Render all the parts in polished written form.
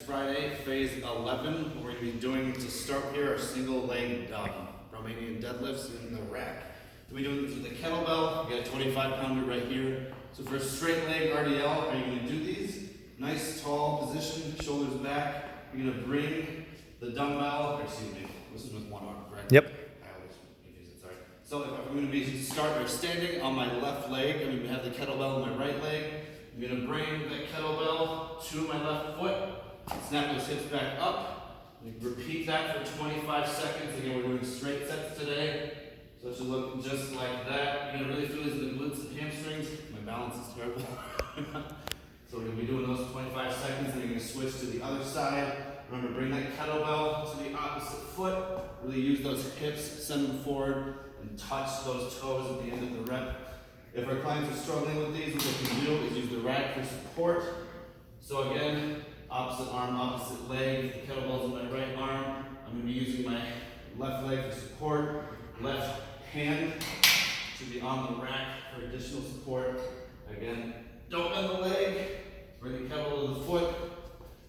Friday, phase 11. What we're going to be doing to start here are single leg Romanian deadlifts in the rack. We'll be doing this with a kettlebell. We got a 25-pounder right here. So for a straight leg RDL, are you going to do these? Nice tall position, shoulders back. You're going to bring the dumbbell, or excuse me, this is with one arm, correct? Yep. I always confuse it, sorry. So if I'm going to be standing on my left leg, I'm going to have the kettlebell on my right leg. I'm going to bring that kettlebell to my left foot, snap those hips back up. Repeat that for 25 seconds. Again, we're doing straight sets today. So it should look just like that. You're going to really feel these in the glutes and hamstrings. My balance is terrible. So we're going to be doing those 25 seconds, and you're going to switch to the other side. Remember, bring that kettlebell to the opposite foot. Really use those hips, send them forward, and touch those toes at the end of the rep. If our clients are struggling with these, what they can do is use the rack for support. So again, opposite arm, opposite leg. The kettlebell's in my right arm. I'm going to be using my left leg for support. Left hand should be on the rack for additional support. Again, don't bend the leg. Bring the kettlebell to the foot.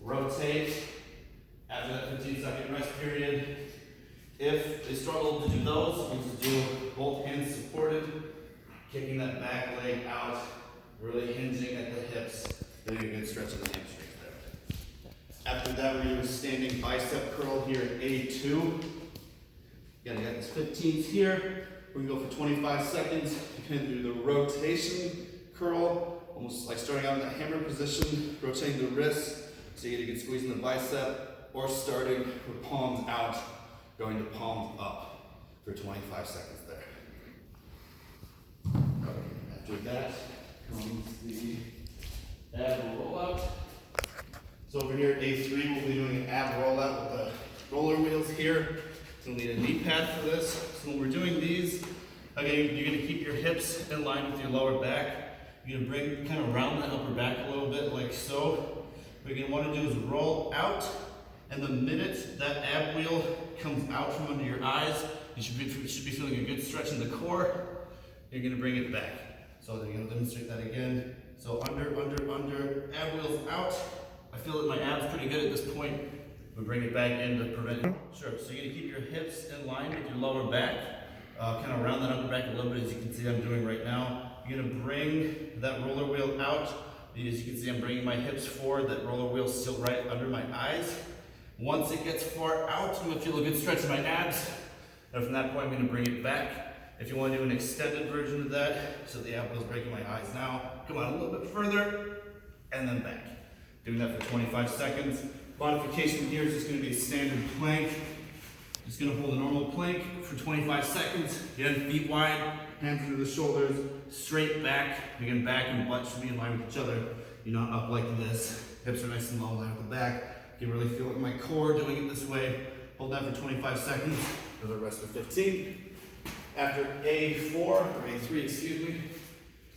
Rotate. After that 15-second rest period, if they struggle to do those, you just do both hands supported, kicking that back leg out, really hinging at the hips, doing a good stretch of the hamstrings there. After that, we're doing a standing bicep curl here at A2. Again, I got this 15s here. We're gonna go for 25 seconds. You can do the rotation curl, almost like starting out in the hammer position, rotating the wrists, so you get a good squeeze in the bicep, or starting with palms out, going to palms up for 25 seconds there. After that comes the ab rollout. So over here at A3, we'll be doing an ab rollout with the roller wheels here. So we'll need a knee pad for this. So when we're doing these, again, you're gonna keep your hips in line with your lower back. You're gonna bring, kind of round that upper back a little bit like so. What you're gonna wanna do is roll out, and the minute that ab wheel comes out from under your eyes, you should be feeling a good stretch in the core. You're gonna bring it back. So then you're gonna demonstrate that again. So under, ab wheels out. I feel that my abs pretty good at this point. We bring it back in to prevent it. Sure, so you're gonna keep your hips in line with your lower back. Kind of round that upper back a little bit, as you can see I'm doing right now. You're gonna bring that roller wheel out. As you can see, I'm bringing my hips forward. That roller wheel's still right under my eyes. Once it gets far out, I'm gonna feel a good stretch in my abs. And from that point, I'm gonna bring it back. If you wanna do an extended version of that, so the ab wheel's breaking my eyes now, come on a little bit further, and then back. Doing that for 25 seconds. Modification here is just gonna be a standard plank. Just gonna hold a normal plank for 25 seconds. Again, feet wide, hands under the shoulders, straight back. Again, back and butt should be in line with each other. You're not up like this. Hips are nice and low, line with the back. You can really feel it in my core doing it this way. Hold that for 25 seconds for the rest of 15. After A4, or A3, excuse me,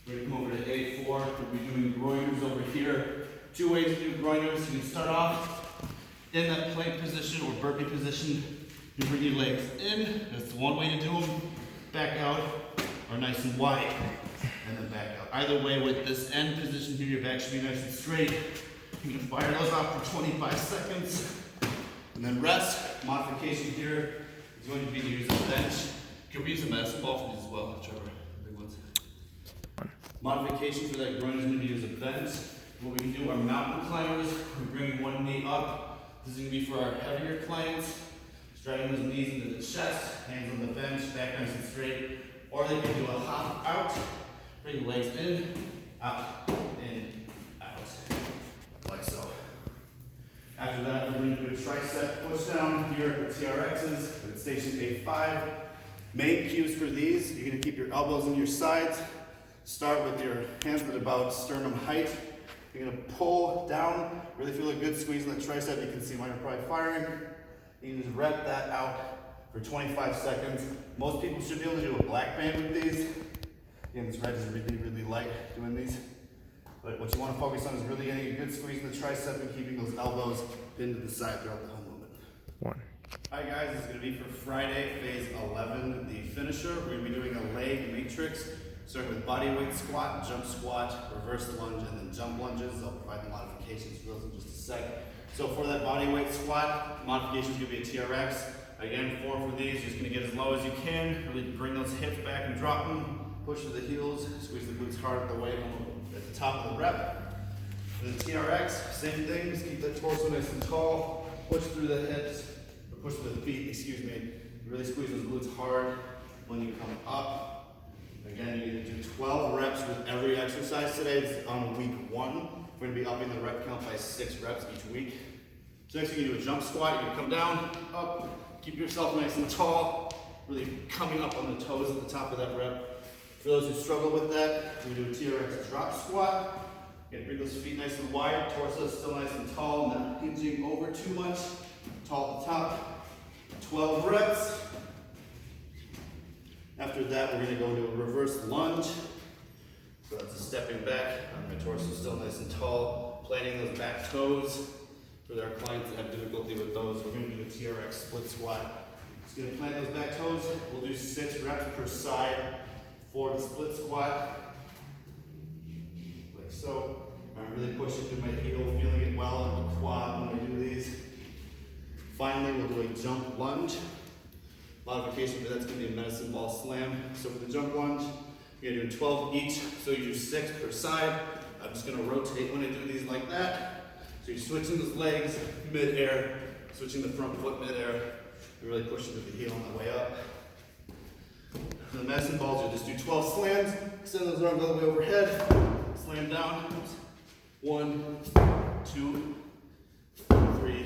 we're gonna come over to A4. We'll be doing groiners over here. Two ways to do groiners. You can start off in that plank position or burpee position. You bring your legs in. That's one way to do them. Back out, or nice and wide, and then back out. Either way, with this end position here, your back should be nice and straight. You can fire those off for 25 seconds, and then rest. Modification here is going to be to use a bench. You can use a medicine ball for these as well, whichever big ones. Modification for that groin is going to be use a bench. What we can do are mountain climbers. We're bringing one knee up. This is going to be for our heavier clients. Dragging those knees into the chest, hands on the bench, back nice and straight. Or they can do a hop out, bring the legs in, out, like so. After that, we're going to do a tricep push down here at the TRXs at station A5. Main cues for these, you're going to keep your elbows on your sides. Start with your hands at about sternum height. You're going to pull down, really feel a good squeeze in the tricep. You can see mine are probably firing. You can just rep that out for 25 seconds. Most people should be able to do a black band with these. Again, this red is really, really light doing these. But what you want to focus on is really getting a good squeeze in the tricep and keeping those elbows pinned to the side throughout the whole movement. One. Hi guys, this is going to be for Friday, phase 11, the finisher. We're going to be doing a leg matrix, starting with body weight squat, jump squat, reverse lunge, and then jump lunges. I'll provide the modifications for those in just a sec. So for that body weight squat, modification is gonna be a TRX. Again, 4 for these, you're just gonna get as low as you can, really bring those hips back and drop them, push to the heels, squeeze the glutes hard at the weight at the top of the rep. For the TRX, same thing, just keep that torso nice and tall, push through the hips, or push through the feet, excuse me. Really squeeze those glutes hard when you come up. Again, you're gonna do 12 reps with every exercise today. It's on week 1. We're gonna be upping the rep count by 6 reps each week. So next you do a jump squat. You're gonna come down, up, keep yourself nice and tall, really coming up on the toes at the top of that rep. For those who struggle with that, we do a TRX drop squat. You're gonna bring those feet nice and wide, torso still nice and tall, not hinging over too much. Tall at the top, 12 reps. After that, we're gonna go into a reverse lunge. So that's a stepping back, my torso still nice and tall, planting those back toes. For our clients that have difficulty with those, we're going to do a TRX split squat. Just going to plant those back toes. We'll do 6 reps per side for the split squat. Like so. I'm really pushing through my heel, feeling it well in the quad when I do these. Finally, we'll do a jump lunge. Modification for that's going to be a medicine ball slam. So for the jump lunge, you're going to do 12 each, so you do 6 per side. I'm just going to rotate when I do these like that. So you're switching those legs mid-air, switching the front foot mid-air. You're really pushing with the heel on the way up. For the medicine balls, you'll just do 12 slams. Extend those arms all the way overhead. Slam down. 1, 2, 3.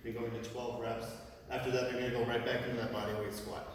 You're going to 12 reps. After that, you're going to go right back into that body weight squat.